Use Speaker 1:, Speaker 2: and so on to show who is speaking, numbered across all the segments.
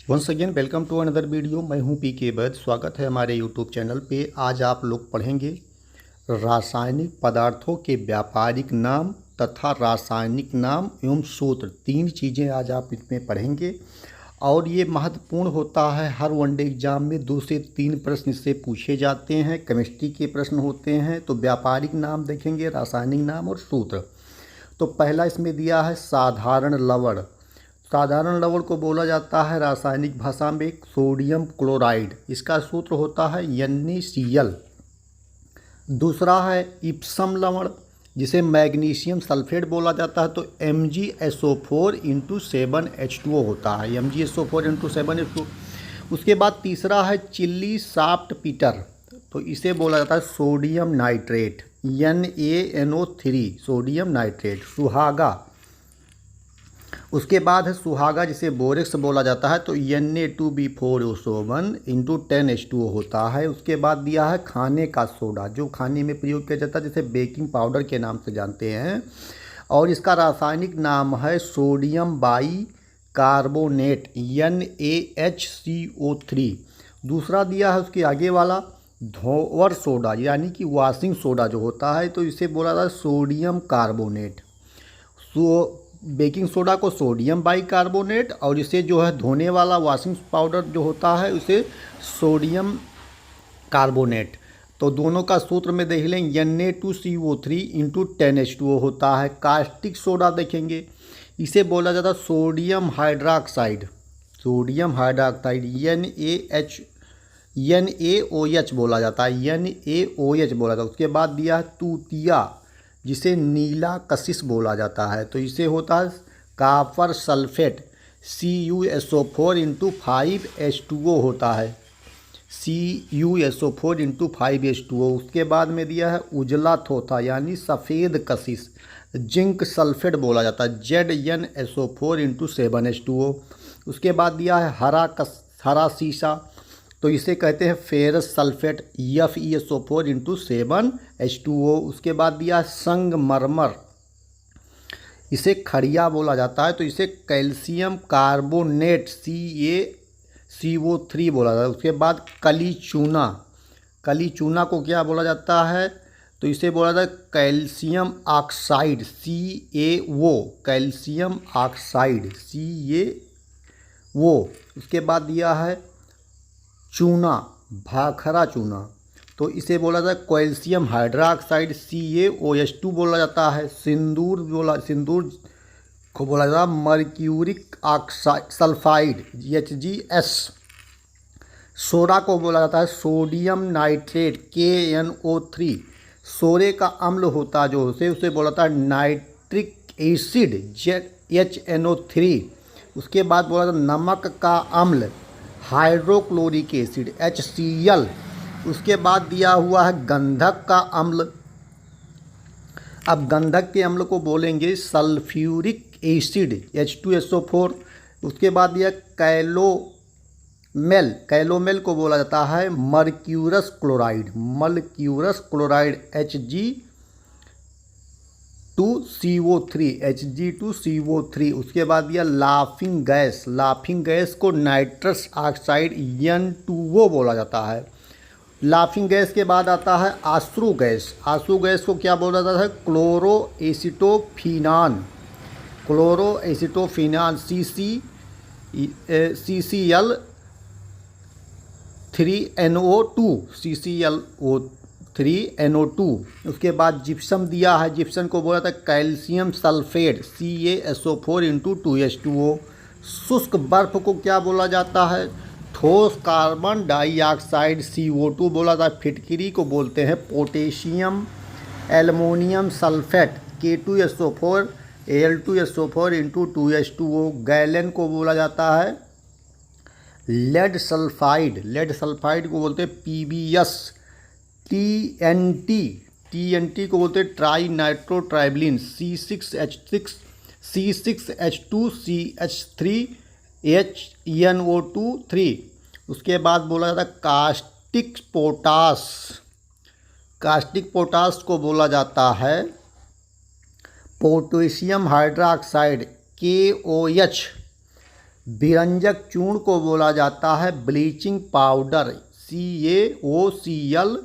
Speaker 1: Once again welcome to another video. मैं हूं P के वैद। स्वागत है हमारे यूट्यूब चैनल पे। आज आप लोग पढ़ेंगे रासायनिक पदार्थों के व्यापारिक नाम तथा रासायनिक नाम एवं सूत्र। तीन चीज़ें आज आप इसमें पढ़ेंगे और ये महत्वपूर्ण होता है। हर वनडे एग्जाम में 2 से 3 प्रश्न इससे पूछे जाते हैं। केमिस्ट्री के प्रश्न होते हैं। तो व्यापारिक नाम देखेंगे, रासायनिक नाम और सूत्र। तो पहला इसमें दिया है साधारण लवण। साधारण लवण को बोला जाता है रासायनिक भाषा में सोडियम क्लोराइड। इसका सूत्र होता है NaCl। दूसरा है इप्सम लवण, जिसे मैग्नीशियम सल्फेट बोला जाता है। तो MgSO4 × 7H2O होता है, MgSO4 × 7H2O। उसके बाद तीसरा है चिल्ली साफ्ट पीटर, तो इसे बोला जाता है sodium nitrate, NaNO3 sodium nitrate. सुहागा, उसके बाद है सुहागा जिसे बोरेक्स बोला जाता है। तो Na2B4SO1 × 10H2O होता है। उसके बाद दिया है खाने का सोडा, जो खाने में प्रयोग किया जाता है, जिसे बेकिंग पाउडर के नाम से जानते हैं। और इसका रासायनिक नाम है सोडियम बाई कार्बोनेट, NaHCO3। दूसरा दिया है उसके आगे वाला धोवर सोडा, यानी कि वॉशिंग सोडा जो होता है, तो इसे बोला जाता है सोडियम कार्बोनेट। बेकिंग सोडा को सोडियम बाई कार्बोनेट, और इसे जो है धोने वाला वॉशिंग पाउडर जो होता है उसे सोडियम कार्बोनेट। तो दोनों का सूत्र में देख लें, Na2CO3 × 10H2O होता है। कास्टिक सोडा देखेंगे, इसे बोला जाता है sodium hydroxide, sodium hydroxide NaOH बोला जाता है, NaOH बोला जाता है। उसके बाद दिया है तूतिया, जिसे नीला कशिश बोला जाता है। तो इसे होता है कापर सल्फेट, CuSO4 × 5H2O होता है, CuSO4 × 5H2O। उसके बाद में दिया है उजला थोथा, यानी सफ़ेद कशिश, जिंक सल्फेट बोला जाता है, ZnSO4 × 7H2O। उसके बाद दिया है हरा शीशा, तो इसे कहते हैं फेरस सल्फेट, FeSO4 × 7H2O। उसके बाद दिया संगमरमर, इसे खड़िया बोला जाता है, तो इसे कैल्शियम कार्बोनेट CaCO3 बोला जाता है। उसके बाद कली चूना, कली चूना को क्या बोला जाता है, तो इसे बोला जाता है calcium oxide, CaO, calcium oxide CaO। उसके बाद दिया है चूना, भाखरा चूना, तो इसे बोला जाता है कैल्शियम हाइड्रोक्साइड, CaOH2 बोला जाता है। सिंदूर को बोला जाता है mercuric oxide sulphide, HgS। Soda को बोला जाता है सोडियम नाइट्रेट, KNO3। सोरे का अम्ल होता है जो उसे बोला जाता है नाइट्रिक एसिड, HNO3। उसके बाद बोला जाता है नमक का अम्ल, हाइड्रोक्लोरिक एसिड, HCl। उसके बाद दिया हुआ है गंधक का अम्ल। अब गंधक के अम्ल को बोलेंगे सल्फ्यूरिक एसिड, H2SO4। उसके बाद दिया कैलोमेल, कैलोमेल को बोला जाता है मर्क्यूरस क्लोराइड, Hg2CO3। उसके बाद दिया लाफिंग गैस, लाफिंग गैस को नाइट्रस ऑक्साइड N2O बोला जाता है। लाफिंग गैस के बाद आता है आंसू गैस, आंसू गैस को क्या बोला जाता है क्लोरोएसिटोफिनान, CCl3NO2। उसके बाद जिप्सम दिया है, जिप्सम को बोला था कैल्शियम सल्फेट, CaSO4 × 2H2O। शुष्क बर्फ को क्या बोला जाता है ठोस कार्बन डाइऑक्साइड, CO2 बोला था। फिटकरी को बोलते हैं potassium aluminium sulphate, K2SO4 Al2SO4 × 2H2O। Gallon को बोला जाता है लेड सल्फाइड, लेड सल्फाइड को बोलते हैं PbS। TNT को बोलते हैं ट्राई नाइट्रोट्राइब्लिन, C6H6CH3HNO2। उसके बाद बोला जाता है कास्टिक पोटास, कास्टिक पोटास को बोला जाता है पोटेशियम हाइड्रोक्साइड, KOH। विरंजक चूर्ण को बोला जाता है ब्लीचिंग पाउडर, CaOCl।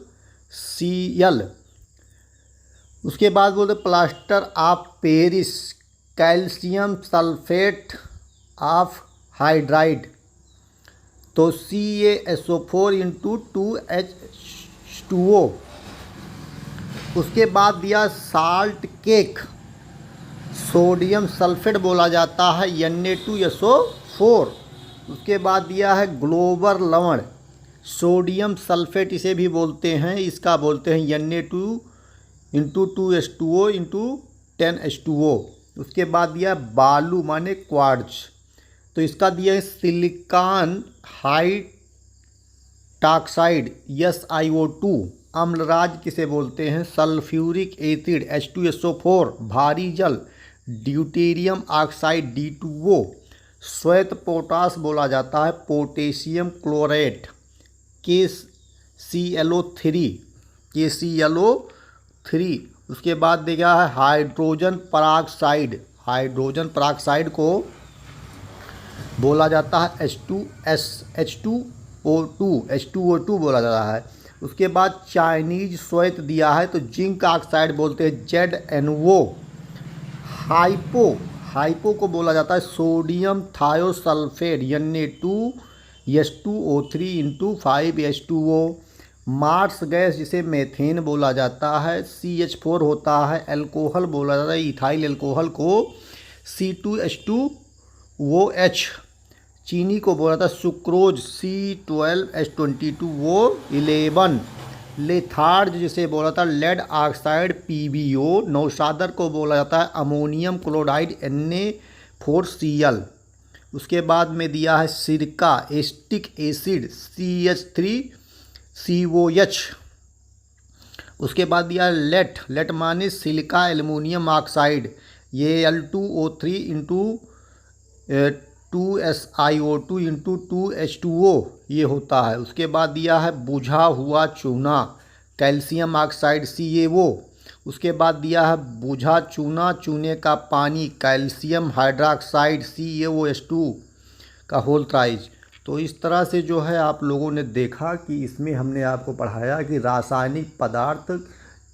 Speaker 1: उसके बाद बोलते plaster of Paris, calcium sulphate of hydride, तो CaSO4 × 2H2O। उसके बाद दिया साल्ट केक, सोडियम सल्फेट बोला जाता है Na2SO4। उसके बाद दिया है ग्लोबल लवण, सोडियम सल्फेट इसे भी बोलते हैं, इसका बोलते हैं Na2 × 2H2O × 10H2O। उसके बाद दिया बालू माने क्वार्ट्ज, तो इसका दिया है सिलिकॉन हाइड्रॉक्साइड SiO2। अम्लराज किसे बोलते हैं, सल्फ्यूरिक एसिड H2SO4, भारी जल ड्यूटेरियम ऑक्साइड D2O। श्वेत पोटास बोला जाता है पोटेशियम क्लोरेट KClO3। उसके बाद देखा है हाइड्रोजन पराक्साइड, हाइड्रोजन पराक्साइड को बोला जाता है H2O2 बोला जाता है। उसके बाद चाइनीज श्वेत दिया है तो जिंक ऑक्साइड बोलते हैं ZnO। हाइपो को बोला जाता है sodium thiosulphate Na2S2O3 × 5H2O। Marsh gas जिसे मेथेन बोला जाता है CH4 होता है। अल्कोहल बोला जाता है इथाइल अल्कोहल को C2H2OH। चीनी को बोला जाता है सुक्रोज C12H22O11। लेथार्ज जिसे बोला जाता है लेड ऑक्साइड PbO। नौशादर को बोला जाता है अमोनियम क्लोराइड Na4Cl। उसके बाद में दिया है सिरका एस्टिक एसिड CH3COH। उसके बाद दिया है लेट माने सिलिका एल्युमिनियम ऑक्साइड, ये Al2O3 × 2SiO2 × 2H2O ये होता है। उसके बाद दिया है बुझा हुआ चूना कैल्शियम ऑक्साइड CaO। उसके बाद दिया है बुझा चूने का पानी कैल्शियम हाइड्रॉक्साइड CaOH2 का होल थ्राइज। तो इस तरह से जो है आप लोगों ने देखा कि इसमें हमने आपको पढ़ाया कि रासायनिक पदार्थ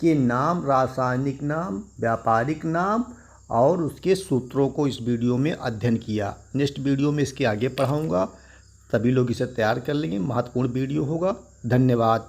Speaker 1: के नाम, रासायनिक नाम, व्यापारिक नाम और उसके सूत्रों को इस वीडियो में अध्ययन किया। नेक्स्ट वीडियो में इसके आगे पढ़ाऊँगा, सभी लोग इसे तैयार कर लेंगे, महत्वपूर्ण वीडियो होगा। धन्यवाद।